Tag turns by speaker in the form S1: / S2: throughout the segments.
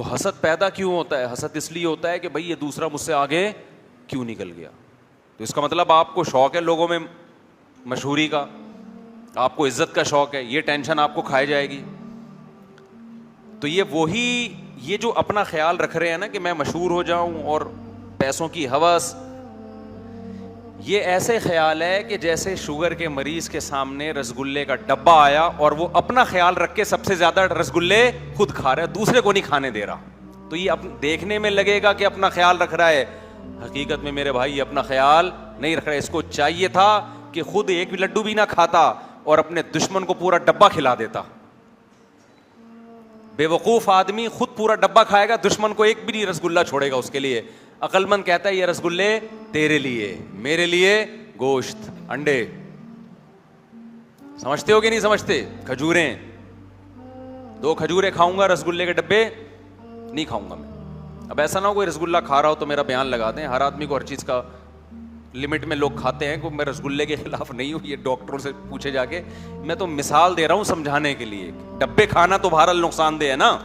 S1: تو حسد پیدا کیوں ہوتا ہے؟ حسد اس لیے ہوتا ہے کہ بھائی یہ دوسرا مجھ سے آگے کیوں نکل گیا. تو اس کا مطلب آپ کو شوق ہے لوگوں میں مشہوری کا, آپ کو عزت کا شوق ہے, یہ ٹینشن آپ کو کھائے جائے گی. تو یہ جو اپنا خیال رکھ رہے ہیں نا کہ میں مشہور ہو جاؤں اور پیسوں کی ہوس, یہ ایسے خیال ہے کہ جیسے شوگر کے مریض کے سامنے رسگلے کا ڈبہ آیا اور وہ اپنا خیال رکھ کے سب سے زیادہ رسگلے خود کھا رہا ہے, دوسرے کو نہیں کھانے دے رہا. تو یہ دیکھنے میں لگے گا کہ اپنا خیال رکھ رہا ہے, حقیقت میں میرے بھائی اپنا خیال نہیں رکھ رہا ہے. اس کو چاہیے تھا کہ خود ایک بھی لڈو بھی نہ کھاتا اور اپنے دشمن کو پورا ڈبہ کھلا دیتا. بے وقوف آدمی خود پورا ڈبہ کھائے گا, دشمن کو ایک بھی نہیں رسگلہ چھوڑے گا اس کے لیے. عقل مند کہتا ہے یہ رسگلے تیرے لیے, میرے لیے گوشت, انڈے. سمجھتے ہو کہ نہیں سمجھتے؟ کھجوریں, 2 کھجوریں کھاؤں گا, رسگلے کے ڈبے نہیں کھاؤں گا میں. اب ایسا نہ ہو کوئی رسگلہ کھا رہا ہو تو میرا بیان لگا دیں. ہر آدمی کو ہر چیز کا لمٹ میں لوگ کھاتے ہیں. میں رسگلے کے خلاف نہیں ہوں, یہ ڈاکٹروں سے پوچھے جا کے. میں تو مثال دے رہا ہوں سمجھانے کے لیے. ڈبے کھانا تو بہرحال نقصان دہ ہے نا.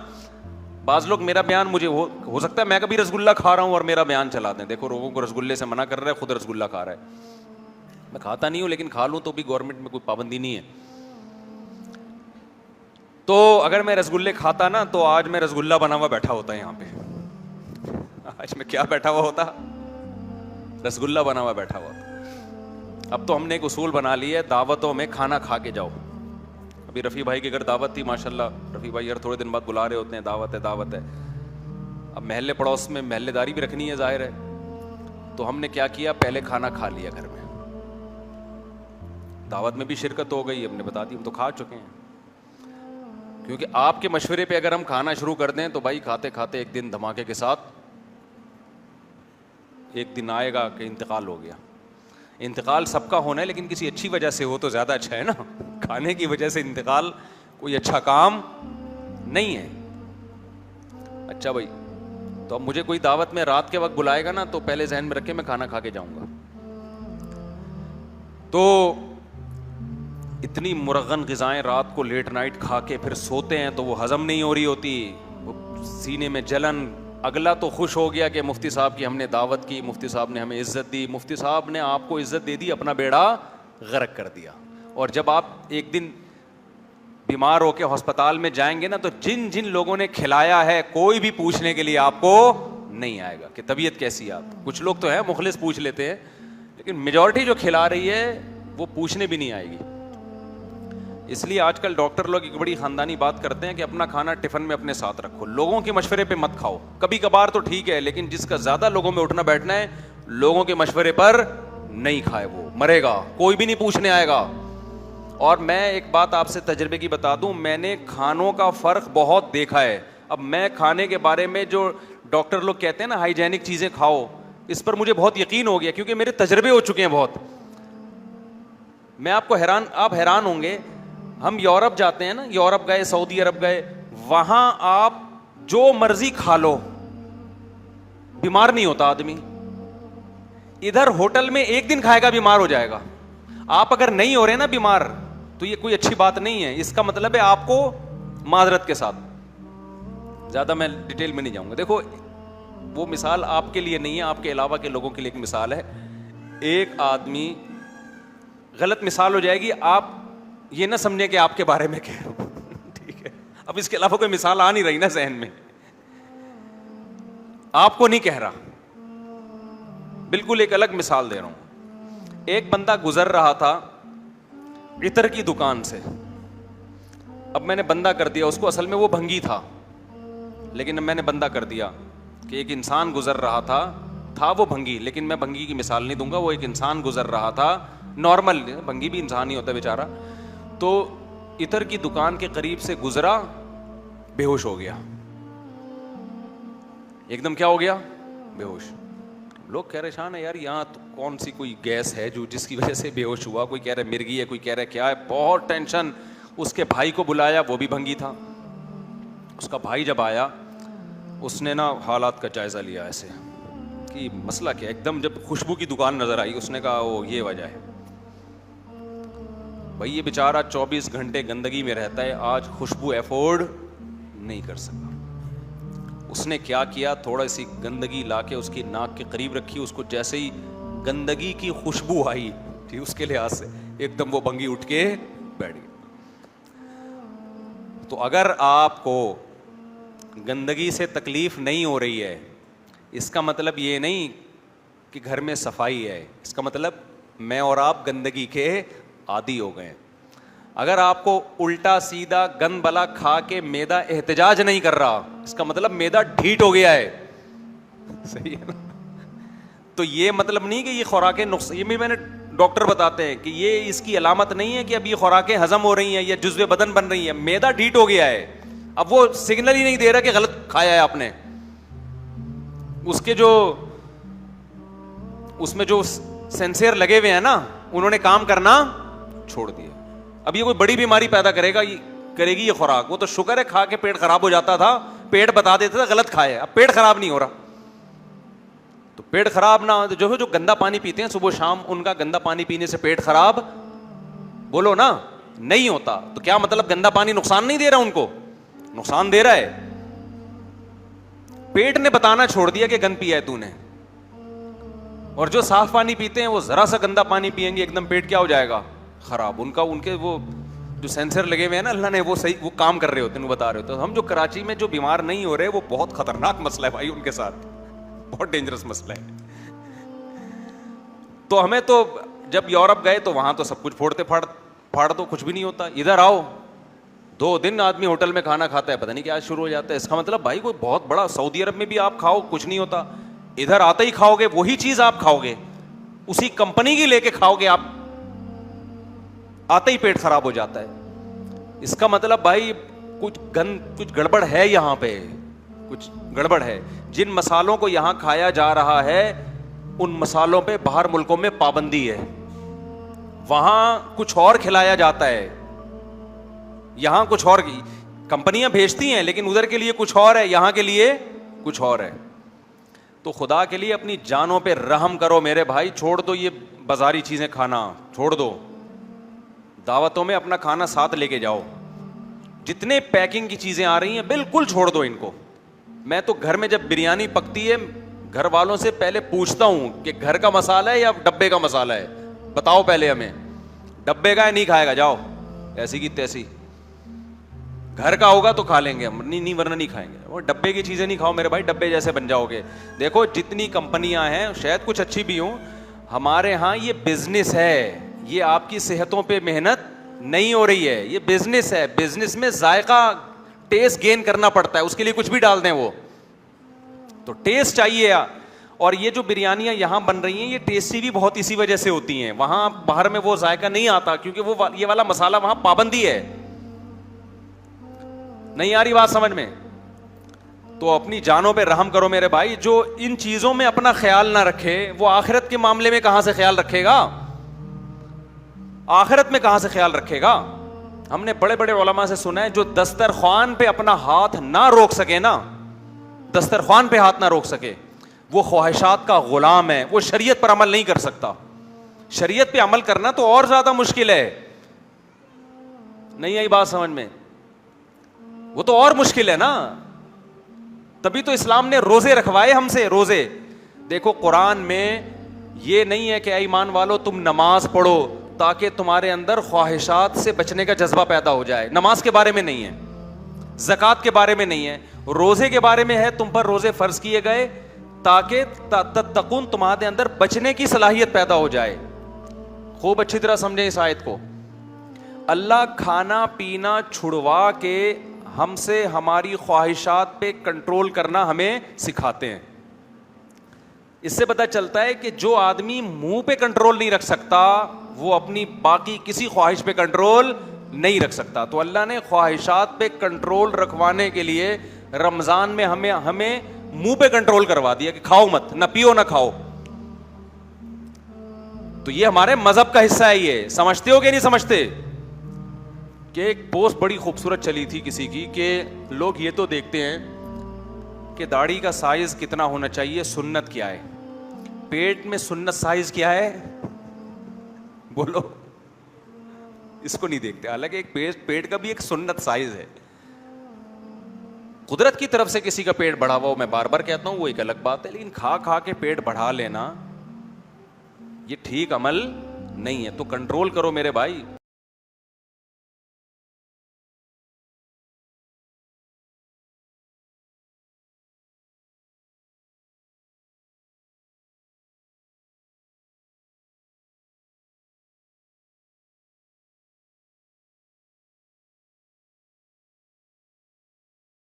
S1: بعض لوگ میرا بیان مجھے ہو سکتا ہے میں کبھی رسگلہ کھا رہا ہوں اور میرا بیان چلا دیں, دیکھو لوگوں کو رسگلے سے منع کر رہا ہے, خود رسگلہ کھا رہا ہے. میں کھاتا نہیں ہوں لیکن کھا لوں تو بھی گورنمنٹ میں کوئی پابندی نہیں ہے. تو اگر میں رسگلے کھاتا نا تو آج میں رسگلہ بنا ہوا بیٹھا ہوتا ہے یہاں پہ. آج میں کیا بیٹھا ہوا ہوتا؟ رسگلہ بنا ہوا بیٹھا ہوا ہوتا. اب تو ہم نے ایک اصول بنا لی ہے, دعوتوں میں کھانا کھا کے جاؤ. ابھی رفیع بھائی کے گھر دعوت تھی, ماشاءاللہ رفیع بھائی ہر تھوڑے دن بعد بلا رہے ہوتے ہیں, دعوت ہے دعوت ہے. اب محلے پڑوس میں محلے داری بھی رکھنی ہے ظاہر ہے, تو ہم نے کیا کیا, پہلے کھانا کھا لیا گھر میں. دعوت میں بھی شرکت ہو گئی, ہم نے بتا دی ہم تو کھا چکے ہیں. کیونکہ آپ کے مشورے پہ اگر ہم کھانا شروع کر دیں تو بھائی کھاتے کھاتے ایک دن دھماکے کے ساتھ ایک دن آئے گا کہ انتقال ہو گیا. انتقال سب کا ہونا ہے لیکن کسی اچھی وجہ سے ہو تو زیادہ اچھا ہے نا. کھانے کی وجہ سے انتقال کوئی اچھا کام نہیں ہے. اچھا بھائی, تو اب مجھے کوئی دعوت میں رات کے وقت بلائے گا نا تو پہلے ذہن میں رکھے میں کھانا کھا کے جاؤں گا. تو اتنی مرغن غذائیں رات کو لیٹ نائٹ کھا کے پھر سوتے ہیں تو وہ ہضم نہیں ہو رہی ہوتی, سینے میں جلن. اگلا تو خوش ہو گیا کہ مفتی صاحب کی ہم نے دعوت کی, مفتی صاحب نے ہمیں عزت دی, مفتی صاحب نے آپ کو عزت دے دی, اپنا بیڑا غرق کر دیا. اور جب آپ ایک دن بیمار ہو کے ہسپتال میں جائیں گے نا تو جن جن لوگوں نے کھلایا ہے کوئی بھی پوچھنے کے لیے آپ کو نہیں آئے گا کہ طبیعت کیسی ہے آپ. کچھ لوگ تو ہیں مخلص پوچھ لیتے ہیں, لیکن میجورٹی جو کھلا رہی ہے وہ پوچھنے بھی نہیں آئے گی. اس لیے آج کل ڈاکٹر لوگ ایک بڑی خاندانی بات کرتے ہیں کہ اپنا کھانا ٹفن میں اپنے ساتھ رکھو, لوگوں کے مشورے پہ مت کھاؤ. کبھی کبھار تو ٹھیک ہے, لیکن جس کا زیادہ لوگوں میں اٹھنا بیٹھنا ہے لوگوں کے مشورے پر نہیں کھائے, وہ مرے گا, کوئی بھی نہیں پوچھنے آئے گا. اور میں ایک بات آپ سے تجربے کی بتا دوں, میں نے کھانوں کا فرق بہت دیکھا ہے. اب میں کھانے کے بارے میں جو ڈاکٹر لوگ کہتے ہیں نا ہائیجینک چیزیں کھاؤ, اس پر مجھے بہت یقین ہو گیا کیونکہ میرے تجربے ہو چکے ہیں بہت. میں آپ حیران ہوں گے, ہم یورپ جاتے ہیں نا, یورپ گئے, سعودی عرب گئے, وہاں آپ جو مرضی کھا لو بیمار نہیں ہوتا آدمی. ادھر ہوٹل میں ایک دن کھائے گا بیمار ہو جائے گا. آپ اگر نہیں ہو رہے نا بیمار تو یہ کوئی اچھی بات نہیں ہے, اس کا مطلب ہے آپ کو معذرت کے ساتھ. زیادہ میں ڈیٹیل میں نہیں جاؤں گا. دیکھو وہ مثال آپ کے لیے نہیں ہے, آپ کے علاوہ کے لوگوں کے لیے ایک مثال ہے. ایک آدمی, غلط مثال ہو جائے گی, آپ یہ نہ سمجھیں کہ آپ کے بارے میں کہہ رہا ہوں, ٹھیک ہے؟ اب اس کے علاوہ کوئی مثال آ نہیں رہی نا ذہن میں, آپ کو نہیں کہہ رہا, بالکل ایک الگ مثال دے رہا ہوں. ایک بندہ گزر رہا تھا عطر کی دکان سے. اب میں نے بندہ کر دیا اس کو, اصل میں وہ بھنگی تھا لیکن اب میں نے بندہ کر دیا کہ ایک انسان گزر رہا تھا وہ بھنگی, لیکن میں بھنگی کی مثال نہیں دوں گا, وہ ایک انسان گزر رہا تھا نارمل, بھنگی بھی انسان ہی ہوتا ہے بیچارہ. تو عطر کی دکان کے قریب سے گزرا, بے ہوش ہو گیا, ایک دم کیا ہو گیا, بے ہوش. لوگ کہہ رہے شان ہے یار یہاں تو کون سی کوئی گیس ہے جو جس کی وجہ سے بے ہوش ہوا, کوئی کہہ رہا مرگی ہے, کوئی کہہ رہا کیا ہے, بہت ٹینشن. اس کے بھائی کو بلایا, وہ بھی بھنگی تھا. اس کا بھائی جب آیا اس نے نا حالات کا جائزہ لیا ایسے کہ مسئلہ کیا. ایک دم جب خوشبو کی دکان نظر آئی اس نے کہا وہ یہ وجہ ہے بھائی, یہ بیچارہ 24 گھنٹے گندگی میں رہتا ہے, آج خوشبو افورڈ نہیں کر سکا. اس نے کیا کیا, تھوڑا سی گندگی لا کے اس کی ناک کے قریب رکھی, اس کو جیسے ہی گندگی کی خوشبو آئی ٹھیک اس کے لحاظ سے ایک دم وہ بھنگی اٹھ کے بیٹھ گئی. تو اگر آپ کو گندگی سے تکلیف نہیں ہو رہی ہے, اس کا مطلب یہ نہیں کہ گھر میں صفائی ہے, اس کا مطلب میں اور آپ گندگی کے عادی ہو گئے. اگر آپ کو الٹا سیدھا گند بلا کھا کے معدہ احتجاج نہیں کر رہا, اس کا مطلب معدہ ڈھیٹ ہو گیا ہے. صحیح ہے نا؟ تو یہ مطلب نہیں کہ یہ خوراکیں یہ بھی میں نے ڈاکٹر بتاتے ہیں کہ یہ اس کی علامت نہیں ہے کہ اب یہ خوراکیں ہضم ہو رہی ہیں یا جزو بدن بن رہی ہیں. معدہ ڈھیٹ ہو گیا ہے, اب وہ سگنل ہی نہیں دے رہا کہ غلط کھایا ہے آپ نے. اس کے جو اس میں جو سینسر لگے ہوئے ہیں نا, انہوں نے کام کرنا چھوڑ دیا. اب یہ کوئی بڑی بیماری پیدا کرے گی یہ خوراک, وہ تو شکر ہے کھا کے پیٹ خراب ہو جاتا تھا, پیٹ بتا دیتا تھا غلط کھایا, اب پیٹ خراب نہیں ہو رہا. تو پیٹ خراب نہ جو گندا پانی پیتے ہیں صبح شام, ان کا گندا پانی پینے سے پیٹ خراب بولو نا نہیں ہوتا. تو کیا مطلب گندا پانی نقصان نہیں دے رہا, ان کو نقصان دے رہا ہے. پیٹ نے بتانا چھوڑ دیا کہ گند پیا ہے تو نے. اور جو صاف پانی پیتے ہیں وہ ذرا سا گندا پانی پیئیں گے ایک دم پیٹ کیا ہو جائے گا خراب. ان کے وہ جو سینسر لگے ہوئے ہیں نا اللہ نے, وہ صحیح وہ کام کر رہے ہوتے ہیں, وہ بتا رہے ہوتے ہیں. ہم جو کراچی میں جو بیمار نہیں ہو رہے وہ بہت خطرناک مسئلہ ہے بھائی, ان کے ساتھ بہت ڈینجرس مسئلہ ہے. تو ہمیں تو جب یورپ گئے تو وہاں تو سب کچھ پھوڑتے پھاڑ دو, کچھ بھی نہیں ہوتا. ادھر آؤ 2 دن آدمی ہوٹل میں کھانا کھاتا ہے, پتہ نہیں کیا شروع ہو جاتا ہے. اس کا مطلب بھائی کوئی بہت بڑا سعودی عرب میں بھی آپ کھاؤ کچھ نہیں ہوتا, ادھر آتے ہی کھاؤ گے وہی چیز آپ کھاؤ گے, اسی کمپنی کی لے کے کھاؤ گے آپ, آتے ہی پیٹ خراب ہو جاتا ہے. اس کا مطلب بھائی کچھ گڑبڑ ہے, یہاں پہ کچھ گڑبڑ ہے. جن مسالوں کو یہاں کھایا جا رہا ہے ان مسالوں پہ باہر ملکوں میں پابندی ہے. وہاں کچھ اور کھلایا جاتا ہے, یہاں کچھ اور کمپنیاں بھیجتی ہیں, لیکن ادھر کے لیے کچھ اور ہے, یہاں کے لیے کچھ اور ہے. تو خدا کے لیے اپنی جانوں پہ رحم کرو میرے بھائی, چھوڑ دو یہ بازاری چیزیں کھانا, چھوڑ دو. دعوتوں میں اپنا کھانا ساتھ لے کے جاؤ. جتنے پیکنگ کی چیزیں آ رہی ہیں بالکل چھوڑ دو ان کو. میں تو گھر میں جب بریانی پکتی ہے گھر والوں سے پہلے پوچھتا ہوں کہ گھر کا مسالہ ہے یا ڈبے کا مسالہ ہے, بتاؤ پہلے ہمیں. ڈبے کا ہے نہیں کھائے گا جاؤ, ایسی کی تیسی. گھر کا ہوگا تو کھا لیں گے ہم, نہیں ورنہ نہیں کھائیں گے. وہ ڈبے کی چیزیں نہیں کھاؤ میرے بھائی, ڈبے جیسے بن جاؤ گے. دیکھو جتنی کمپنیاں ہیں شاید کچھ اچھی بھی ہوں, ہمارے ہاں یہ بزنس ہے, یہ آپ کی صحتوں پہ محنت نہیں ہو رہی ہے, یہ بزنس ہے. بزنس میں ذائقہ ٹیسٹ گین کرنا پڑتا ہے, اس کے لیے کچھ بھی ڈال دیں وہ تو ٹیسٹ چاہیے. اور یہ جو بریانیاں یہاں بن رہی ہیں یہ ٹیسٹی بھی بہت اسی وجہ سے ہوتی ہیں, وہاں باہر میں وہ ذائقہ نہیں آتا کیونکہ وہ یہ والا مسالہ وہاں پابندی ہے. نہیں آ رہی بات سمجھ میں؟ تو اپنی جانوں پہ رحم کرو میرے بھائی. جو ان چیزوں میں اپنا خیال نہ رکھے وہ آخرت کے معاملے میں کہاں سے خیال رکھے گا, آخرت میں کہاں سے خیال رکھے گا. ہم نے بڑے بڑے علماء سے سنا ہے جو دسترخوان پہ اپنا ہاتھ نہ روک سکے نا, دسترخوان پہ ہاتھ نہ روک سکے, وہ خواہشات کا غلام ہے, وہ شریعت پر عمل نہیں کر سکتا. شریعت پہ عمل کرنا تو اور زیادہ مشکل ہے. نہیں آئی بات سمجھ میں؟ وہ تو اور مشکل ہے نا. تبھی تو اسلام نے روزے رکھوائے ہم سے, روزے. دیکھو قرآن میں یہ نہیں ہے کہ اے ایمان والو تم نماز پڑھو تاکہ تمہارے اندر خواہشات سے بچنے کا جذبہ پیدا ہو جائے. نماز کے بارے میں نہیں ہے, زکوٰۃ کے بارے میں نہیں ہے, روزے کے بارے میں ہے. تم پر روزے فرض کیے گئے تاکہ تتقون تمہارے اندر بچنے کی صلاحیت پیدا ہو جائے. خوب اچھی طرح سمجھیں اس آیت کو. اللہ کھانا پینا چھڑوا کے ہم سے ہماری خواہشات پہ کنٹرول کرنا ہمیں سکھاتے ہیں. اس سے پتہ چلتا ہے کہ جو آدمی منہ پہ کنٹرول نہیں رکھ سکتا وہ اپنی باقی کسی خواہش پہ کنٹرول نہیں رکھ سکتا. تو اللہ نے خواہشات پہ کنٹرول رکھوانے کے لیے رمضان میں ہمیں منہ پہ کنٹرول کروا دیا کہ کھاؤ مت, نہ پیو نہ کھاؤ. تو یہ ہمارے مذہب کا حصہ ہے. یہ سمجھتے ہو کہ نہیں سمجھتے؟ کہ ایک پوسٹ بڑی خوبصورت چلی تھی کسی کی کہ لوگ یہ تو دیکھتے ہیں کہ داڑھی کا سائز کتنا ہونا چاہیے, سنت کیا ہے. پیٹ میں سنت سائز کیا ہے بولو, اس کو نہیں دیکھتے. حالانکہ ایک پیٹ کا بھی ایک سنت سائز ہے. قدرت کی طرف سے کسی کا پیٹ بڑھا ہوا ہو میں بار بار کہتا ہوں وہ ایک الگ بات ہے, لیکن کھا کھا کے پیٹ بڑھا لینا یہ ٹھیک عمل نہیں ہے. تو کنٹرول کرو میرے بھائی,